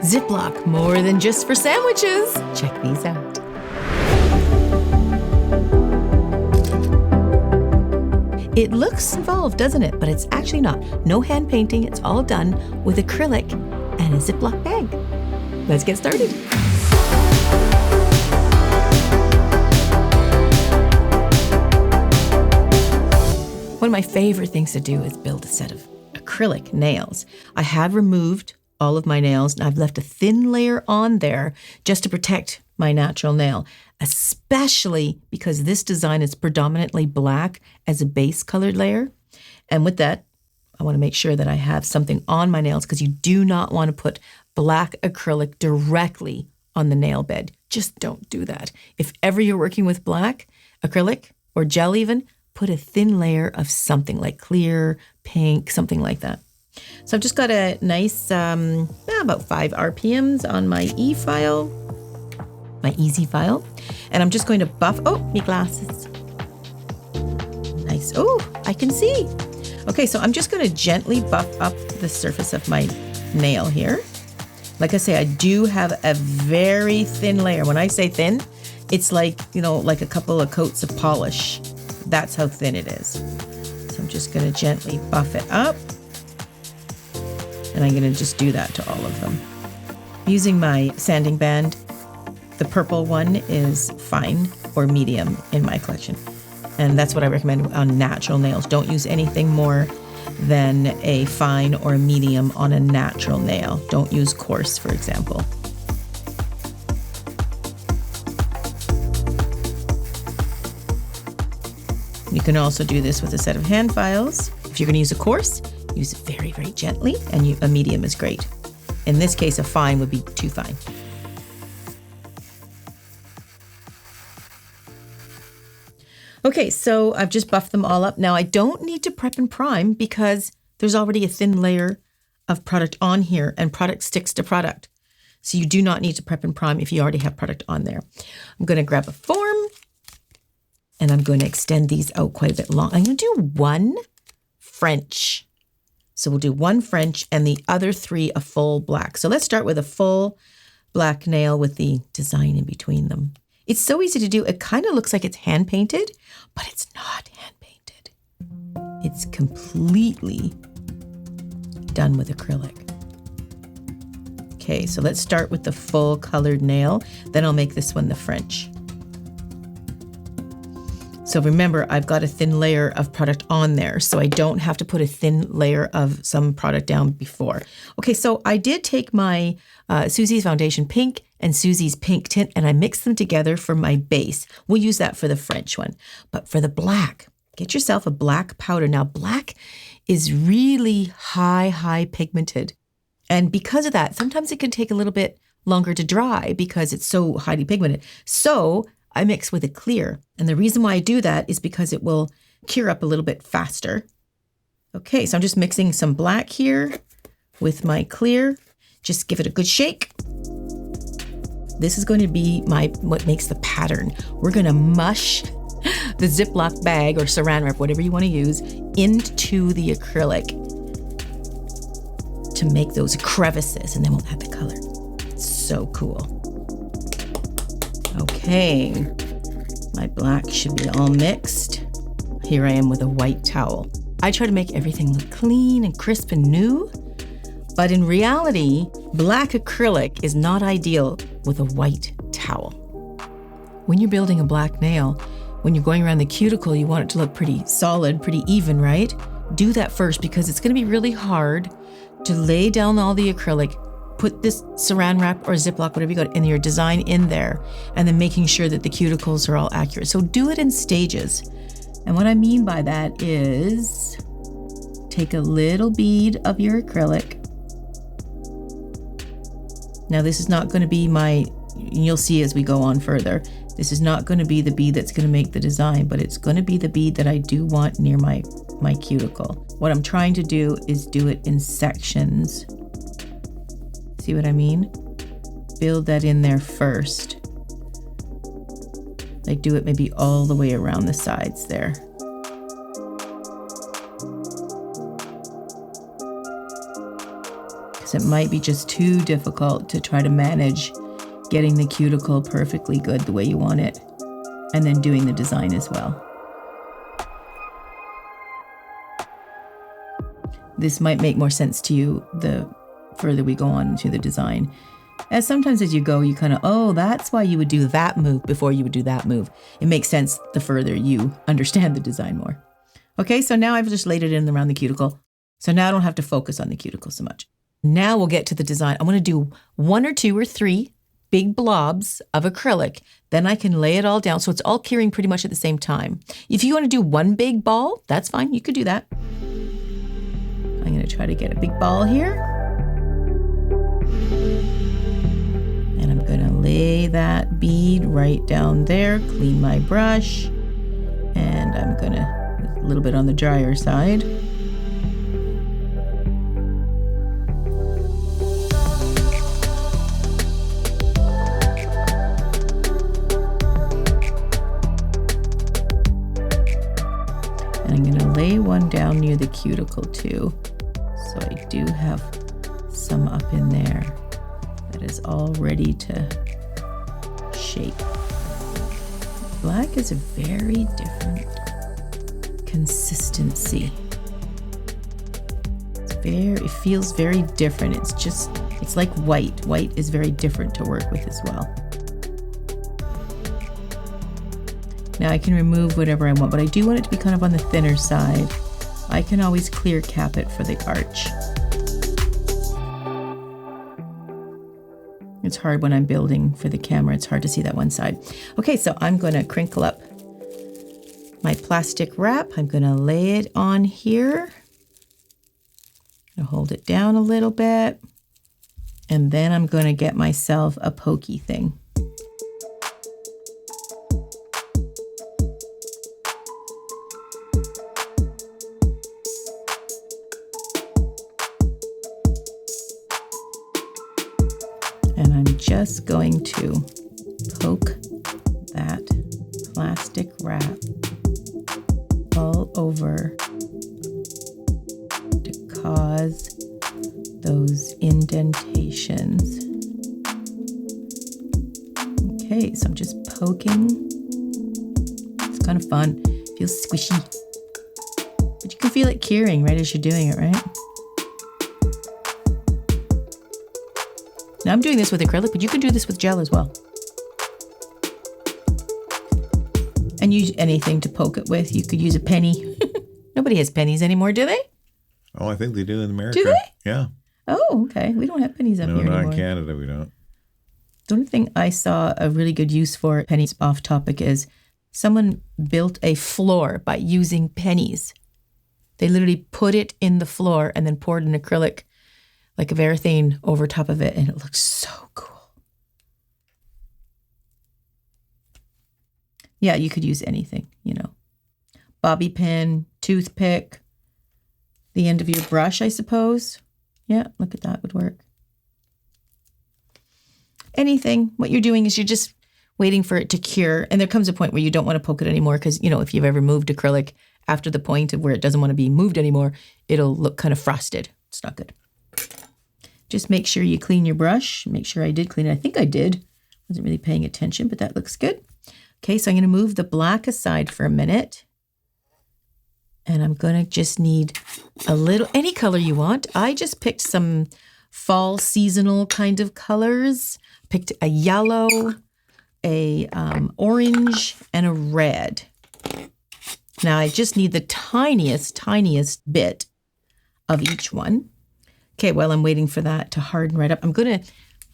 Ziploc, more than just for sandwiches. Check these out. It looks involved, doesn't it? But it's actually not. No hand painting, it's all done with acrylic and a Ziploc bag. Let's get started. One of my favorite things to do is build a set of acrylic nails. I have removed all of my nails and I've left a thin layer on there just to protect my natural nail, especially because this design is predominantly black as a base colored layer. And with that, I want to make sure that I have something on my nails because you do not want to put black acrylic directly on the nail bed. Just don't do that. If ever you're working with black acrylic or gel even, put a thin layer of something like clear, pink, something like that. So I've just got a nice, about 5 RPMs on my E-file, my easy file. And I'm just going to buff, me glasses. Nice, I can see. Okay, so I'm just gonna gently buff up the surface of my nail here. Like I say, I do have a very thin layer. When I say thin, it's like, like a couple of coats of polish. That's how thin it is. So I'm just gonna gently buff it up. And I'm gonna just do that to all of them. Using my sanding band, the purple one is fine or medium in my collection. And that's what I recommend on natural nails. Don't use anything more than a fine or a medium on a natural nail. Don't use coarse, for example. You can also do this with a set of hand files. If you're gonna use a coarse, use it very, very gently, and a medium is great. In this case, a fine would be too fine. Okay, so I've just buffed them all up. Now I don't need to prep and prime because there's already a thin layer of product on here and product sticks to product. So you do not need to prep and prime if you already have product on there. I'm gonna grab a form and I'm going to extend these out quite a bit long. I'm gonna do one French. So we'll do one French and the other 3 a full black. So let's start with a full black nail with the design in between them. It's so easy to do. It kind of looks like it's hand painted, but it's not hand painted. It's completely done with acrylic. Okay, so let's start with the full colored nail. Then I'll make this one the French. So remember, I've got a thin layer of product on there, so I don't have to put a thin layer of some product down before. Okay, so I did take my Suzie's Foundation Pink and Suzie's Pink Tint, and I mixed them together for my base. We'll use that for the French one. But for the black, get yourself a black powder. Now, black is really high pigmented. And because of that, sometimes it can take a little bit longer to dry because it's so highly pigmented. So I mix with a clear. And the reason why I do that is because it will cure up a little bit faster. Okay, so I'm just mixing some black here with my clear. Just give it a good shake. This is going to be what makes the pattern. We're gonna mush the Ziploc bag or saran wrap, whatever you wanna use, into the acrylic to make those crevices, and then we'll add the color. It's so cool. Okay, my black should be all mixed. Here I am with a white towel. I try to make everything look clean and crisp and new, but in reality, black acrylic is not ideal with a white towel. When you're building a black nail, when you're going around the cuticle, you want it to look pretty solid, pretty even, right? Do that first because it's gonna be really hard to lay down all the acrylic, put this saran wrap or Ziploc, whatever you got in your design in there, and then making sure that the cuticles are all accurate. So do it in stages. And what I mean by that is take a little bead of your acrylic. Now this is not gonna be you'll see as we go on further, this is not gonna be the bead that's gonna make the design, but it's gonna be the bead that I do want near my cuticle. What I'm trying to do is do it in sections. See what I mean? Build that in there first. Like do it maybe all the way around the sides there. Because it might be just too difficult to try to manage getting the cuticle perfectly good the way you want it, and then doing the design as well. This might make more sense to you the further we go on into the design. As sometimes as you go, you kind of, oh, that's why you would do that move before you would do that move. It makes sense the further you understand the design more. Okay, so now I've just laid it in around the cuticle. So now I don't have to focus on the cuticle so much. Now we'll get to the design. I'm going to do 1 or 2 or 3 big blobs of acrylic. Then I can lay it all down so it's all curing pretty much at the same time. If you want to do one big ball, that's fine. You could do that. I'm going to try to get a big ball here. And I'm going to lay that bead right down there, clean my brush, and I'm going to, a little bit on the drier side. And I'm going to lay one down near the cuticle too. So I do have some up in there that is all ready to shape. Black is a very different consistency. It feels very different. It's like white. White is very different to work with as well. Now I can remove whatever I want, but I do want it to be kind of on the thinner side. I can always clear cap it for the arch. It's hard when I'm building for the camera. It's hard to see that one side. Okay, so I'm going to crinkle up my plastic wrap. I'm going to lay it on here. I'm going to hold it down a little bit. And then I'm going to get myself a pokey thing. And I'm just going to poke that plastic wrap all over to cause those indentations. Okay, so I'm just poking. It's kind of fun. Feels squishy. But you can feel it curing right as you're doing it, right? Now I'm doing this with acrylic, but you can do this with gel as well. And use anything to poke it with. You could use a penny. Nobody has pennies anymore, do they? Oh, I think they do in America. Do they? Yeah. Oh, okay. We don't have pennies up here anymore. No, not in Canada, we don't. The only thing I saw a really good use for pennies, off topic, is someone built a floor by using pennies. They literally put it in the floor and then poured an acrylic, like a Varathane, over top of it, and it looks so cool. Yeah, you could use anything, you know. Bobby pin, toothpick, the end of your brush, I suppose. Yeah, look at that would work. Anything. What you're doing is you're just waiting for it to cure, and there comes a point where you don't want to poke it anymore because, you know, if you've ever moved acrylic after the point of where it doesn't want to be moved anymore, it'll look kind of frosted. It's not good. Just make sure you clean your brush. Make sure I did clean it. I think I did. Wasn't really paying attention, but that looks good. Okay, so I'm going to move the black aside for a minute. And I'm going to just need a little, any color you want. I just picked some fall seasonal kind of colors. Picked a yellow, a orange, and a red. Now I just need the tiniest bit of each one. Okay, while I'm waiting for that to harden right up, I'm going to,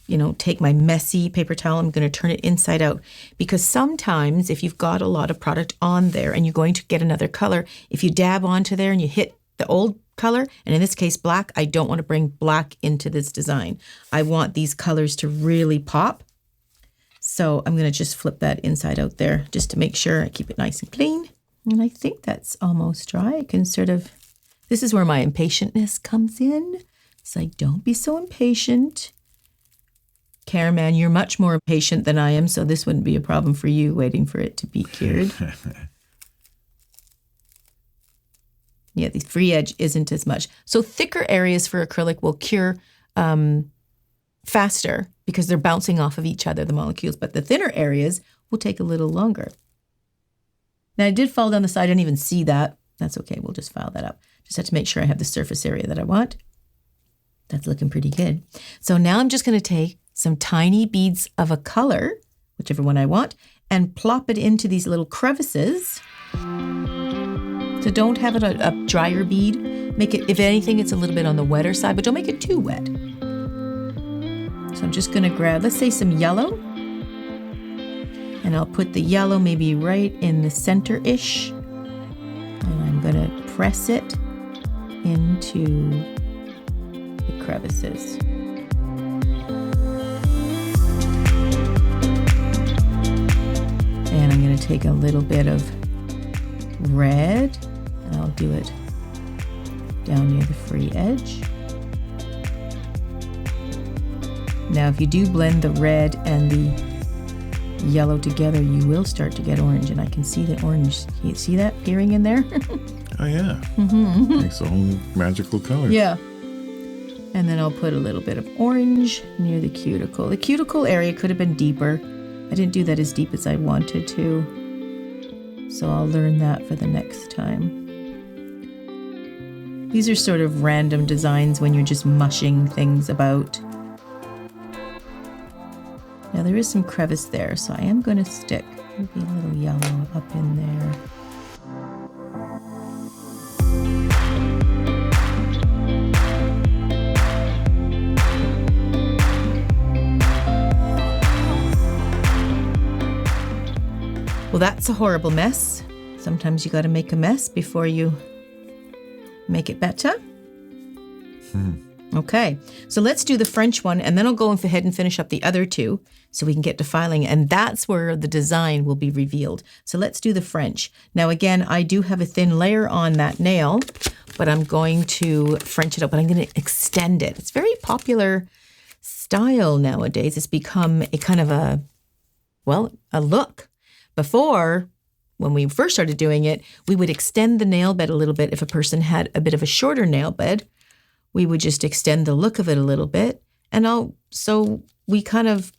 you know, take my messy paper towel. I'm going to turn it inside out because sometimes if you've got a lot of product on there and you're going to get another color, if you dab onto there and you hit the old color, and in this case black, I don't want to bring black into this design. I want these colors to really pop. So I'm going to just flip that inside out there just to make sure I keep it nice and clean. And I think that's almost dry. I can sort of, this is where my impatientness comes in. It's like, don't be so impatient. Caraman, you're much more patient than I am, so this wouldn't be a problem for you waiting for it to be cured. Yeah, the free edge isn't as much. So thicker areas for acrylic will cure faster because they're bouncing off of each other, the molecules, but the thinner areas will take a little longer. Now I did fall down the side, I didn't even see that. That's okay, we'll just file that up. Just have to make sure I have the surface area that I want. That's looking pretty good. So now I'm just gonna take some tiny beads of a color, whichever one I want, and plop it into these little crevices. So don't have it a drier bead. Make it, if anything, it's a little bit on the wetter side, but don't make it too wet. So I'm just gonna grab, let's say some yellow, and I'll put the yellow maybe right in the center-ish, and I'm gonna press it into the crevices. And I'm gonna take a little bit of red, and I'll do it down near the free edge. Now, if you do blend the red and the yellow together, you will start to get orange, and I can see the orange. Can you see that peering in there? Oh, yeah. Makes a whole magical color. Yeah. And then I'll put a little bit of orange near the cuticle. The cuticle area could have been deeper. I didn't do that as deep as I wanted to. So I'll learn that for the next time. These are sort of random designs when you're just mushing things about. Now there is some crevice there, so I am going to stick maybe a little yellow up in there. Well, that's a horrible mess. Sometimes you got to make a mess before you make it better. Okay, so let's do the French one, and then I'll go ahead and finish up the other two so we can get to filing, and that's where the design will be revealed. So let's do the French. Now again, I do have a thin layer on that nail, but I'm going to French it up, but I'm going to extend it. It's very popular style nowadays. It's become a kind of a look. Before, when we first started doing it, we would extend the nail bed a little bit. If a person had a bit of a shorter nail bed, we would just extend the look of it a little bit. And so we kind of,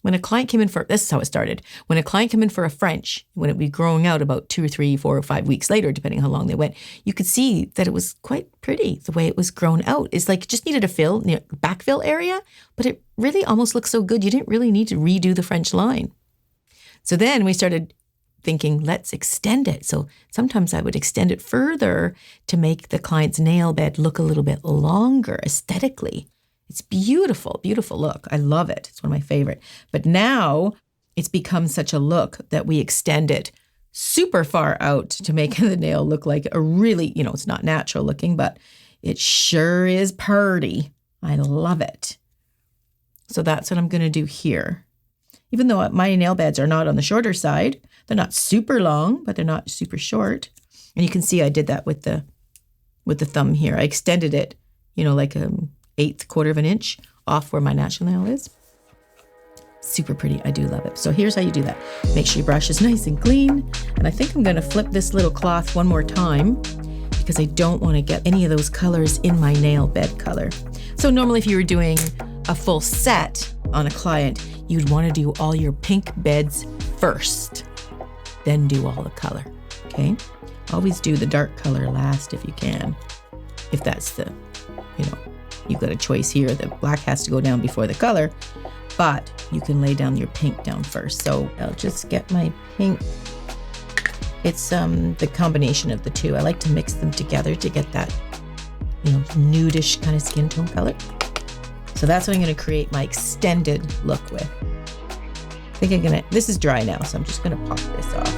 when a client came in for, this is how it started. When a client came in for a French, when it would be growing out about 2 or 3, 4 or 5 weeks later, depending how long they went, you could see that it was quite pretty the way it was grown out. It's like it just needed a fill, backfill area, but it really almost looked so good. You didn't really need to redo the French line. So then we started thinking, let's extend it. So sometimes I would extend it further to make the client's nail bed look a little bit longer aesthetically. It's beautiful, beautiful look. I love it. It's one of my favorite. But now it's become such a look that we extend it super far out to make the nail look like a really, it's not natural looking, but it sure is pretty. I love it. So that's what I'm going to do here. Even though my nail beds are not on the shorter side, they're not super long, but they're not super short. And you can see I did that with the thumb here. I extended it, like an 1/8 quarter of an inch off where my natural nail is. Super pretty. I do love it. So here's how you do that. Make sure your brush is nice and clean. And I think I'm going to flip this little cloth one more time because I don't want to get any of those colors in my nail bed color. So normally if you were doing a full set on a client, you'd want to do all your pink beds first, then do all the color, okay? Always do the dark color last if you can. If that's you've got a choice here. The black has to go down before the color, but you can lay down your pink down first. So I'll just get my pink. It's the combination of the two. I like to mix them together to get that, nudish kind of skin tone color. So that's what I'm going to create my extended look with. I think this is dry now, so I'm just going to pop this off.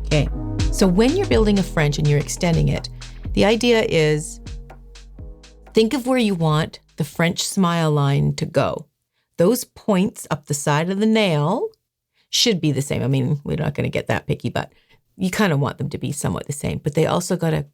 Okay, so when you're building a French and you're extending it, the idea is think of where you want the French smile line to go. Those points up the side of the nail should be the same. I mean, we're not going to get that picky, but you kind of want them to be somewhat the same, but they also got to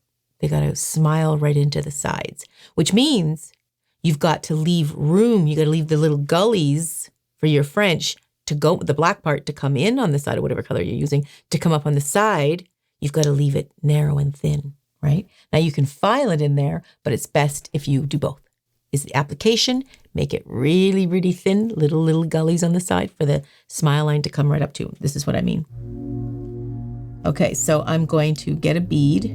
smile right into the sides, which means you've got to leave room. You got to leave the little gullies for your French to go, the black part to come in on the side of whatever color you're using, to come up on the side. you've got to leave it narrow and thin, right? Now you can file it in there, but it's best if you do both. Is the application, make it really, really thin, little gullies on the side for the smile line to come right up to. This is what I mean. Okay, so I'm going to get a bead.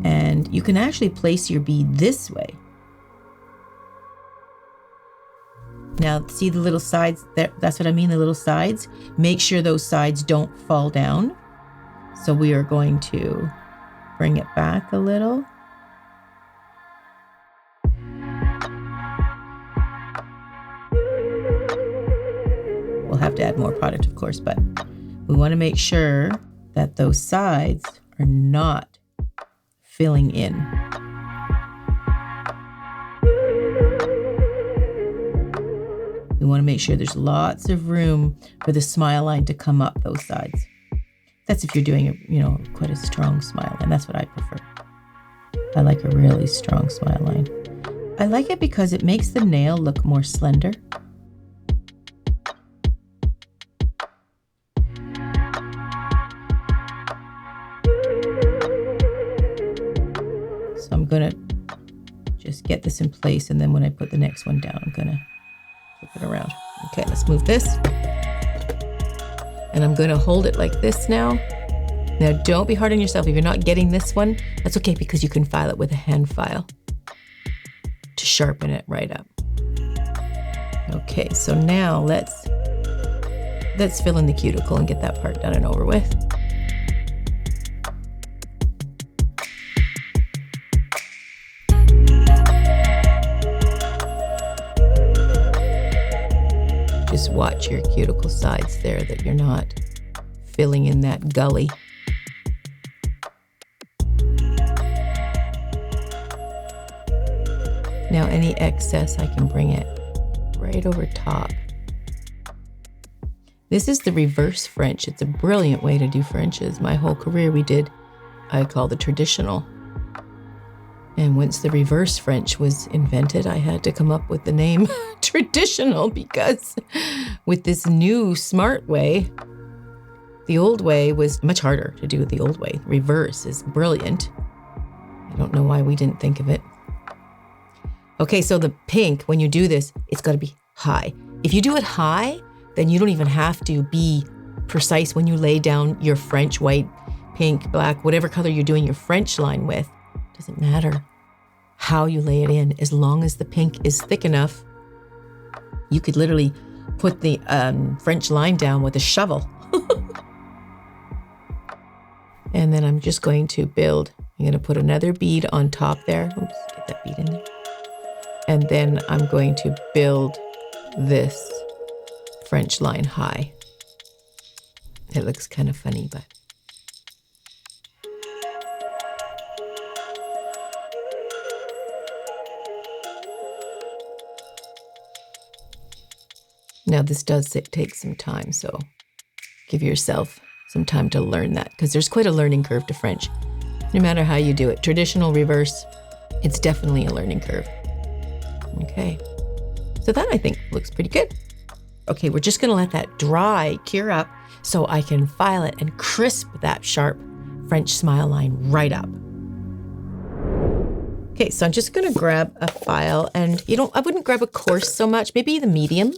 And you can actually place your bead this way. Now, see the little sides there? That's what I mean, the little sides. Make sure those sides don't fall down. So we are going to bring it back a little. We'll have to add more product, of course, but we want to make sure that those sides are not filling in. We want to make sure there's lots of room for the smile line to come up those sides. That's if you're doing a, quite a strong smile line. That's what I prefer. I like a really strong smile line. I like it because it makes the nail look more slender. So I'm gonna just get this in place, and then when I put the next one down, I'm gonna flip it around. Okay, let's move this. And I'm gonna hold it like this now. Now don't be hard on yourself. If you're not getting this one, that's okay, because you can file it with a hand file to sharpen it right up. Okay, so now let's fill in the cuticle and get that part done and over with. Just watch your cuticle sides there, that you're not filling in that gully. Now any excess, I can bring it right over top. This is the reverse French. It's a brilliant way to do Frenches. My whole career I call the traditional. And once the reverse French was invented, I had to come up with the name traditional, because with this new smart way, the old way was much harder to do the old way. Reverse is brilliant. I don't know why we didn't think of it. Okay, so the pink, when you do this, it's got to be high. If you do it high, then you don't even have to be precise when you lay down your French, white, pink, black, whatever color you're doing your French line with. Doesn't matter how you lay it in, as long as the pink is thick enough. You could literally put the French line down with a shovel. And then I'm just going to build. I'm going to put another bead on top there. Oops, get that bead in there. And then I'm going to build this French line high. It looks kind of funny, but now this does take some time, so give yourself some time to learn that, because there's quite a learning curve to French. No matter how you do it, traditional, reverse, it's definitely a learning curve. Okay, so that I think looks pretty good. Okay, we're just gonna let that dry, cure up, so I can file it and crisp that sharp French smile line right up. Okay, so I'm just gonna grab a file, and I wouldn't grab a coarse so much, maybe the medium,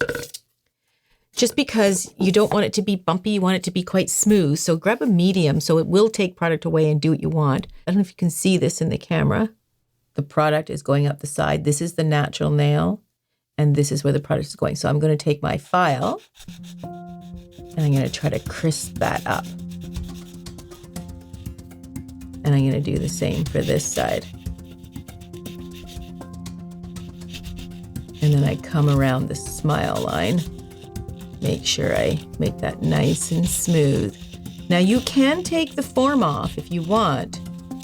just because you don't want it to be bumpy, you want it to be quite smooth. So grab a medium, so it will take product away and do what you want. I don't know if you can see this in the camera. The product is going up the side. This is the natural nail, and this is where the product is going. So I'm going to take my file, and I'm going to try to crisp that up. And I'm going to do the same for this side. And then I come around the smile line. Make sure I make that nice and smooth. Now you can take the form off if you want.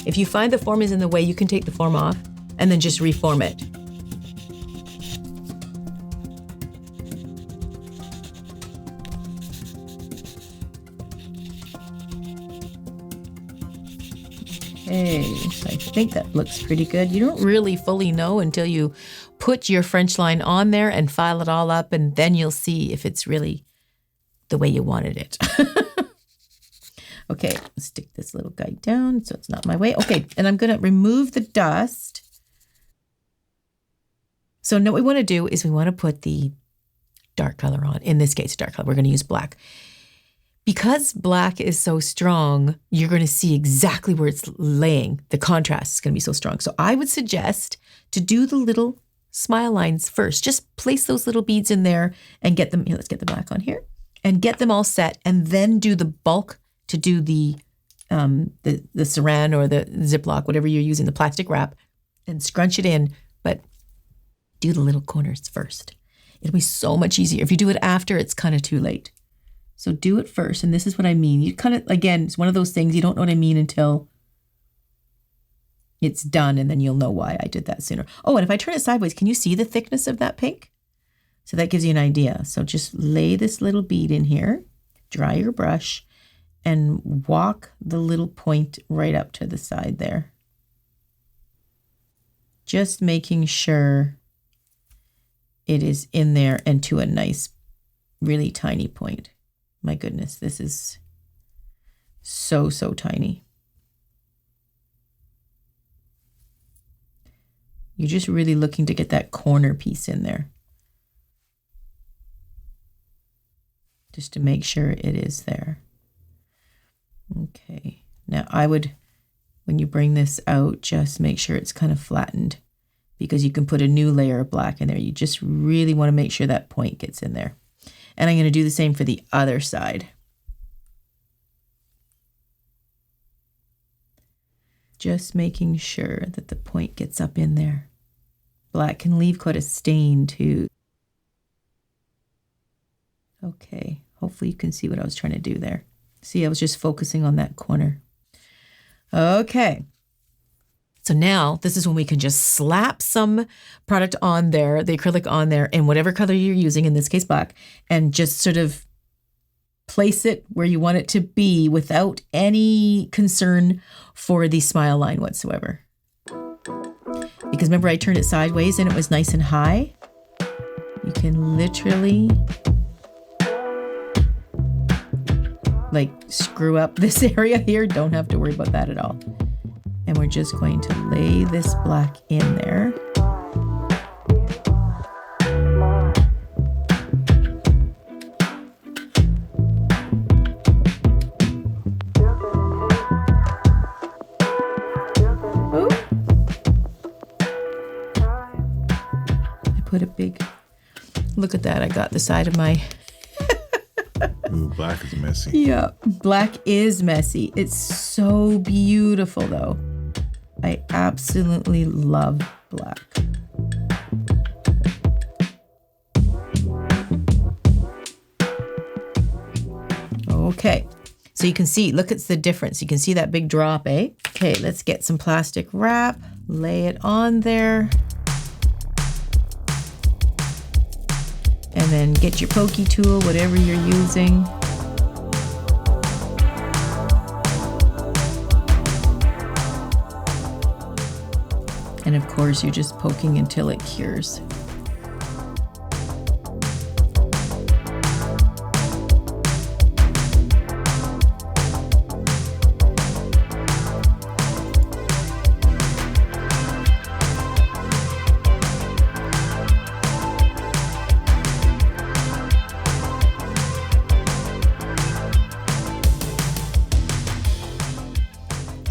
If you find the form is in the way, you can take the form off and then just reform it. Okay, so I think that looks pretty good. You don't really fully know until you put your French line on there and file it all up, and then you'll see if it's really the way you wanted it. Okay, let's stick this little guy down so it's not my way. Okay, and I'm going to remove the dust. So now what we want to do is we want to put the dark color on. In this case, dark color. We're going to use black. Because black is so strong, you're going to see exactly where it's laying. The contrast is going to be so strong. So I would suggest to do the little smile lines first. Just place those little beads in there and get them. Here, let's get the black on here and get them all set, and then do the bulk to do the saran or the Ziploc, whatever you're using, the plastic wrap, and scrunch it in. But do the little corners first. It'll be so much easier. If you do it after, it's kind of too late. So do it first, and this is what I mean. You kind of, again, it's one of those things, you don't know what I mean until it's done, and then you'll know why I did that sooner. Oh, and if I turn it sideways, can you see the thickness of that pink? So that gives you an idea. So just lay this little bead in here, dry your brush, and walk the little point right up to the side there. Just making sure it is in there and to a nice, really tiny point. My goodness, this is so, so tiny. You're just really looking to get that corner piece in there. Just to make sure it is there. Okay, now I would, when you bring this out, just make sure it's kind of flattened, because you can put a new layer of black in there. You just really want to make sure that point gets in there. And I'm going to do the same for the other side. Just making sure that the point gets up in there. Black can leave quite a stain too. Okay, hopefully you can see what I was trying to do there. See, I was just focusing on that corner. Okay. So now this is when we can just slap some product on there, the acrylic on there in whatever color you're using, in this case black, and just sort of place it where you want it to be without any concern for the smile line whatsoever. Because remember, I turned it sideways and it was nice and high. You can literally like screw up this area here. Don't have to worry about that at all. And we're just going to lay this black in there. Ooh. I put a big, look at that. I got the side of my Ooh, black is messy. Yeah, black is messy. It's so beautiful though. I absolutely love black. Okay, so you can see, look at the difference. You can see that big drop, eh? Okay, let's get some plastic wrap, lay it on there. And then get your pokey tool, whatever you're using. And of course, you're just poking until it cures.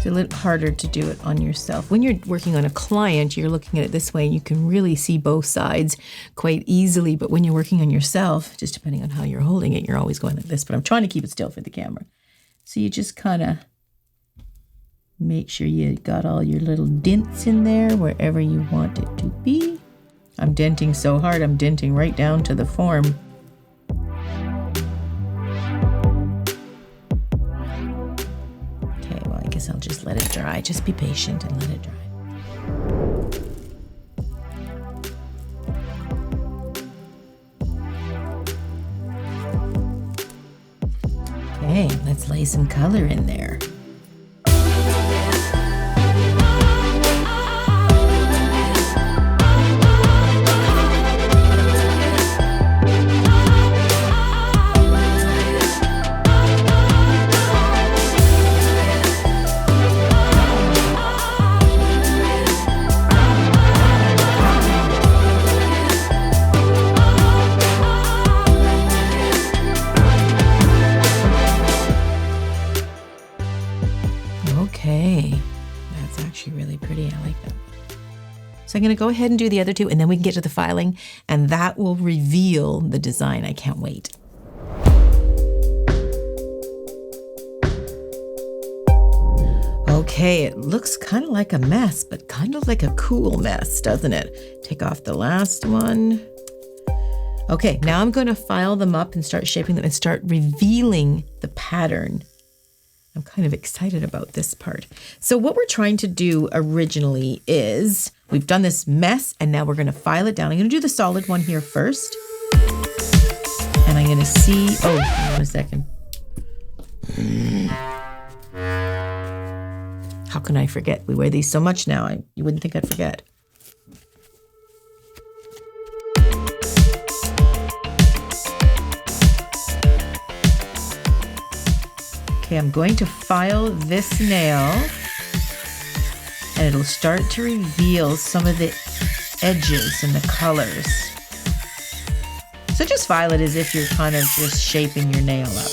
A little harder to do it on yourself. When you're working on a client, you're looking at it this way and you can really see both sides quite easily. But when you're working on yourself, just depending on how you're holding it, you're always going like this. But I'm trying to keep it still for the camera. So you just kind of make sure you got all your little dents in there wherever you want it to be. I'm denting so hard, I'm denting right down to the form. I'll just let it dry. Just be patient and let it dry. Okay, let's lay some color in there. Okay. That's actually really pretty. I like that. So I'm going to go ahead and do the other two, and then we can get to the filing, and that will reveal the design. I can't wait. Okay, it looks kind of like a mess, but kind of like a cool mess, doesn't it? Take off the last one. Okay, now I'm going to file them up and start shaping them and start revealing the pattern. I'm kind of excited about this part. So what we're trying to do originally is, we've done this mess and now we're going to file it down. I'm going to do the solid one here first. And I'm going to see, oh, hold on a second. How can I forget? We wear these so much now, you wouldn't think I'd forget. Okay, I'm going to file this nail and it'll start to reveal some of the edges and the colors. So just file it as if you're kind of just shaping your nail up.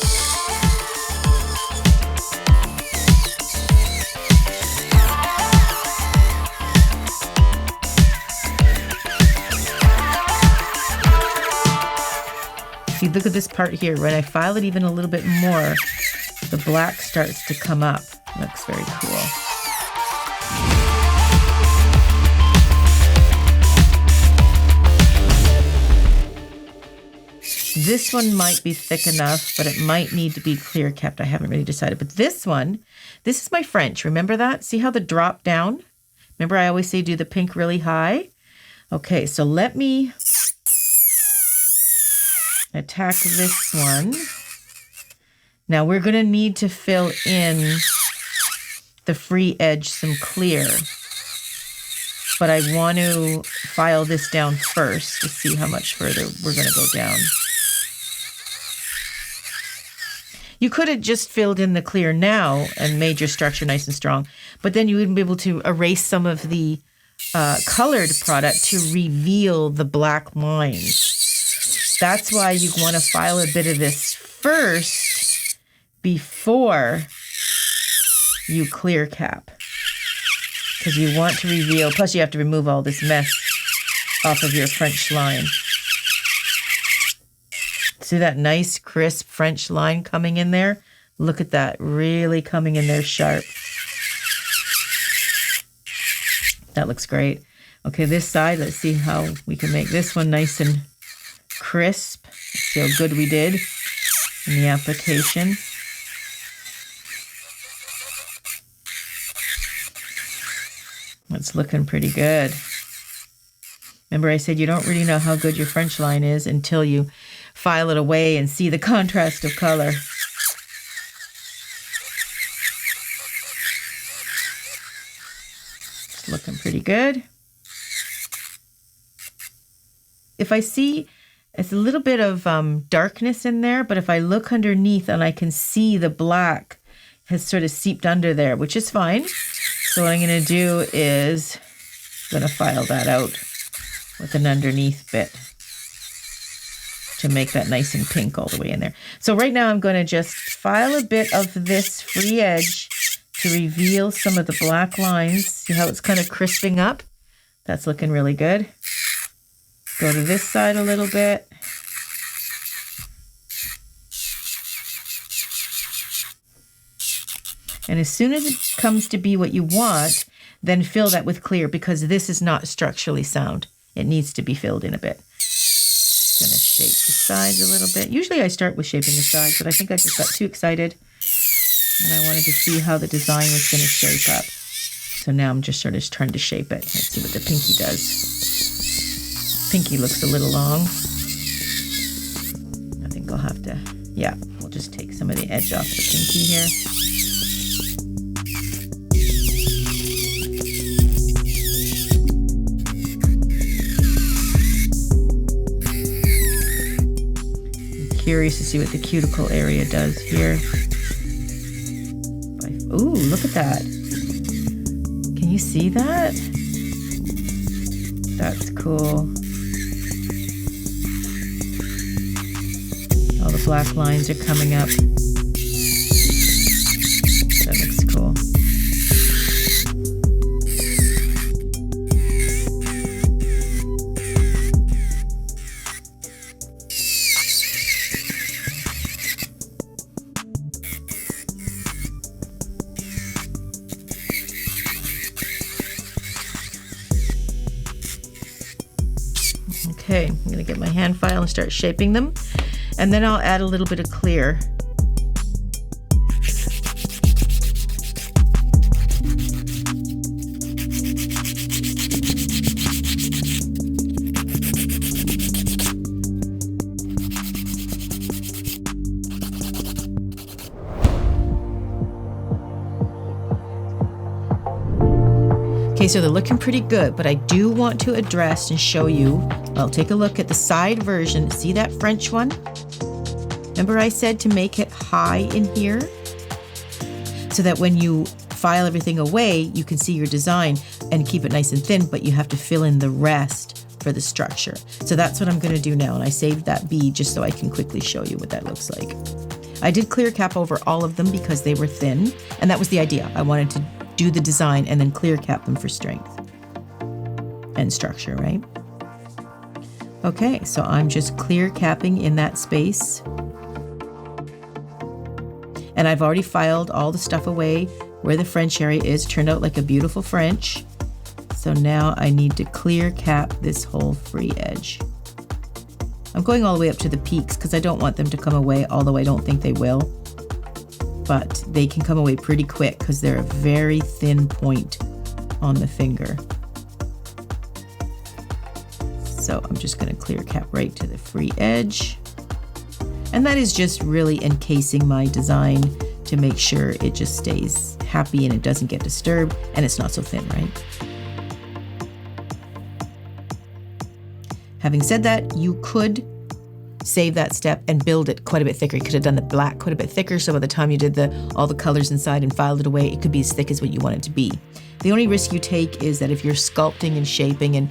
See, look at this part here. When I file it even a little bit more, the black starts to come up. Looks very cool. This one might be thick enough, but it might need to be clear kept. I haven't really decided. But this one, this is my French. Remember that? See how the drop down? Remember I always say do the pink really high? Okay, so let me attack this one. Now we're going to need to fill in the free edge some clear. But I want to file this down first to see how much further we're going to go down. You could have just filled in the clear now and made your structure nice and strong, but then you wouldn't be able to erase some of the colored product to reveal the black lines. That's why you want to file a bit of this first before you clear cap, because you want to reveal, plus you have to remove all this mess off of your French line. See that nice crisp French line coming in there? Look at that, really coming in there sharp. That looks great. Okay, this side, let's see how we can make this one nice and crisp. See how good we did in the application. It's looking pretty good. Remember I said you don't really know how good your French line is until you file it away and see the contrast of color. It's looking pretty good. If I see it's a little bit of darkness in there, but if I look underneath and I can see the black has sort of seeped under there, which is fine. So what I'm going to do is I'm going to file that out with an underneath bit to make that nice and pink all the way in there. So right now I'm going to just file a bit of this free edge to reveal some of the black lines. See how it's kind of crisping up? That's looking really good. Go to this side a little bit. And as soon as it comes to be what you want, then fill that with clear, because this is not structurally sound. It needs to be filled in a bit. Just gonna shape the sides a little bit. Usually I start with shaping the sides, but I think I just got too excited and I wanted to see how the design was gonna shape up. So now I'm just sort of trying to shape it. Let's see what the pinky does. Pinky looks a little long. I think I'll have to, yeah, we'll just take some of the edge off the pinky here. Curious to see what the cuticle area does here. Ooh, look at that. Can you see that? That's cool. All the black lines are coming up. That looks cool. Okay, I'm gonna get my hand file and start shaping them. And then I'll add a little bit of clear. Okay, so they're looking pretty good, but I do want to address and show you, I'll take a look at the side version. See that French one? Remember I said to make it high in here? So that when you file everything away, you can see your design and keep it nice and thin, but you have to fill in the rest for the structure. So that's what I'm gonna do now, and I saved that bead just so I can quickly show you what that looks like. I did clear cap over all of them because they were thin, and that was the idea. I wanted to do the design and then clear cap them for strength and structure, right? Okay, so I'm just clear capping in that space. And I've already filed all the stuff away where the French area is. Turned out like a beautiful French. So now I need to clear cap this whole free edge. I'm going all the way up to the peaks because I don't want them to come away, although I don't think they will. But they can come away pretty quick because they're a very thin point on the finger. So I'm just going to clear cap right to the free edge. And that is just really encasing my design to make sure it just stays happy and it doesn't get disturbed and it's not so thin, right? Having said that, you could save that step and build it quite a bit thicker. You could have done the black quite a bit thicker, so by the time you did all the colors inside and filed it away, it could be as thick as what you want it to be. The only risk you take is that if you're sculpting and shaping and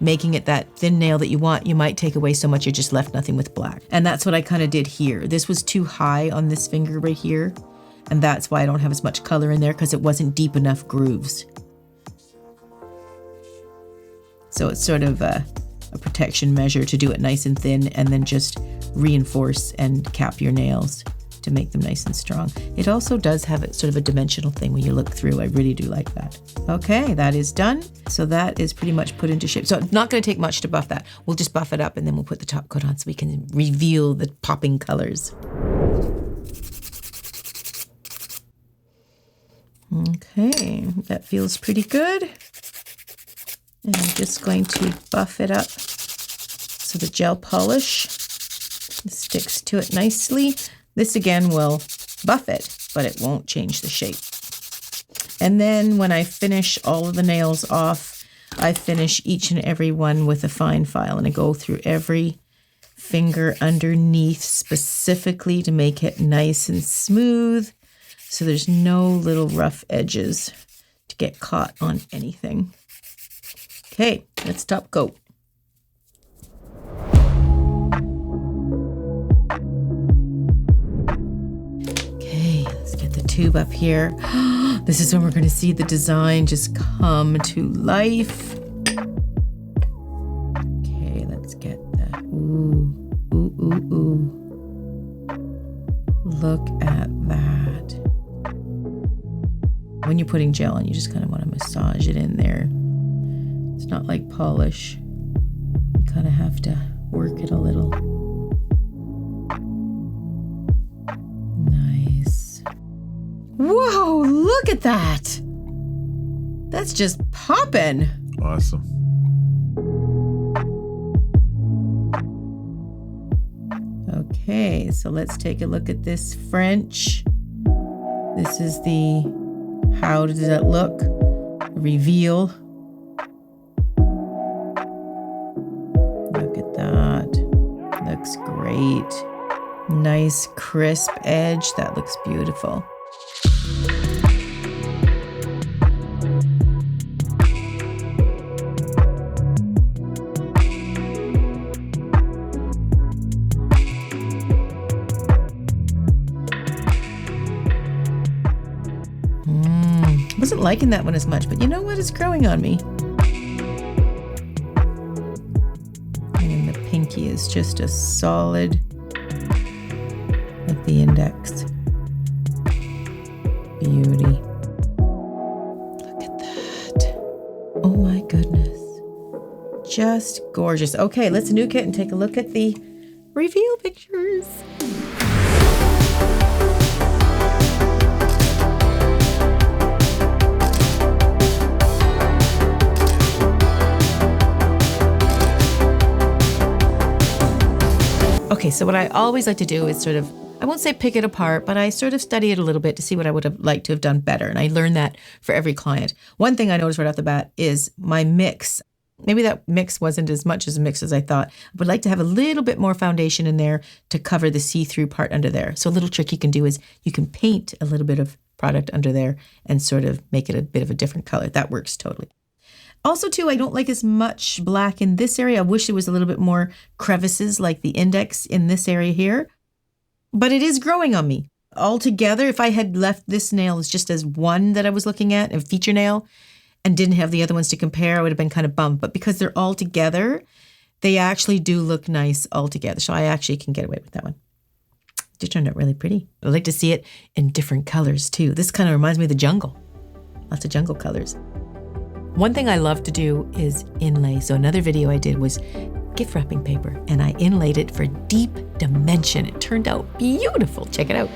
making it that thin nail that you want, you might take away so much you're just left nothing with black. And that's what I kind of did here. This was too high on this finger right here, and that's why I don't have as much color in there, because it wasn't deep enough grooves. So it's sort of a protection measure to do it nice and thin and then just reinforce and cap your nails to make them nice and strong. It also does have a sort of a dimensional thing when you look through. I really do like that. Okay, that is done. So that is pretty much put into shape. So it's not going to take much to buff that. We'll just buff it up and then we'll put the top coat on so we can reveal the popping colors. Okay, that feels pretty good. And I'm just going to buff it up so the gel polish sticks to it nicely. This again will buff it, but it won't change the shape. And then when I finish all of the nails off, I finish each and every one with a fine file, and I go through every finger underneath specifically to make it nice and smooth so there's no little rough edges to get caught on anything. Okay, let's top coat. Okay, let's get the tube up here. This is when we're going to see the design just come to life. Okay, let's get that. Ooh, ooh, ooh, ooh. Look at that. When you're putting gel on, you just kind of want to massage it in there. It's not like polish. You kind of have to work it a little. Nice. Whoa, look at that. That's just popping. Awesome. Okay, so let's take a look at this French. This is the, how does that look? Reveal. Look at that. Looks great. Nice crisp edge. That looks beautiful. Wasn't liking that one as much, but you know what? It's growing on me. And the pinky is just a solid, like the index. Beauty. Look at that. Oh my goodness. just gorgeous. Okay, let's nuke it and take a look at the reveal pictures. Okay, so what I always like to do is sort of, I won't say pick it apart, but I sort of study it a little bit to see what I would have liked to have done better. And I learn that for every client. One thing I noticed right off the bat is my mix. Maybe that mix wasn't as much as a mix as I thought. I would like to have a little bit more foundation in there to cover the see-through part under there. So a little trick you can do is you can paint a little bit of product under there and sort of make it a bit of a different color. That works totally. Also, too, I don't like as much black in this area. I wish it was a little bit more crevices like the index in this area here. But it is growing on me. Altogether, if I had left this nail as just as one that I was looking at, a feature nail, and didn't have the other ones to compare, I would have been kind of bummed. But because they're all together, they actually do look nice all together. So I actually can get away with that one. It just turned out really pretty. I like to see it in different colors, too. This kind of reminds me of the jungle. Lots of jungle colors. One thing I love to do is inlay. So another video I did was gift wrapping paper, and I inlaid it for deep dimension. It turned out beautiful. Check it out.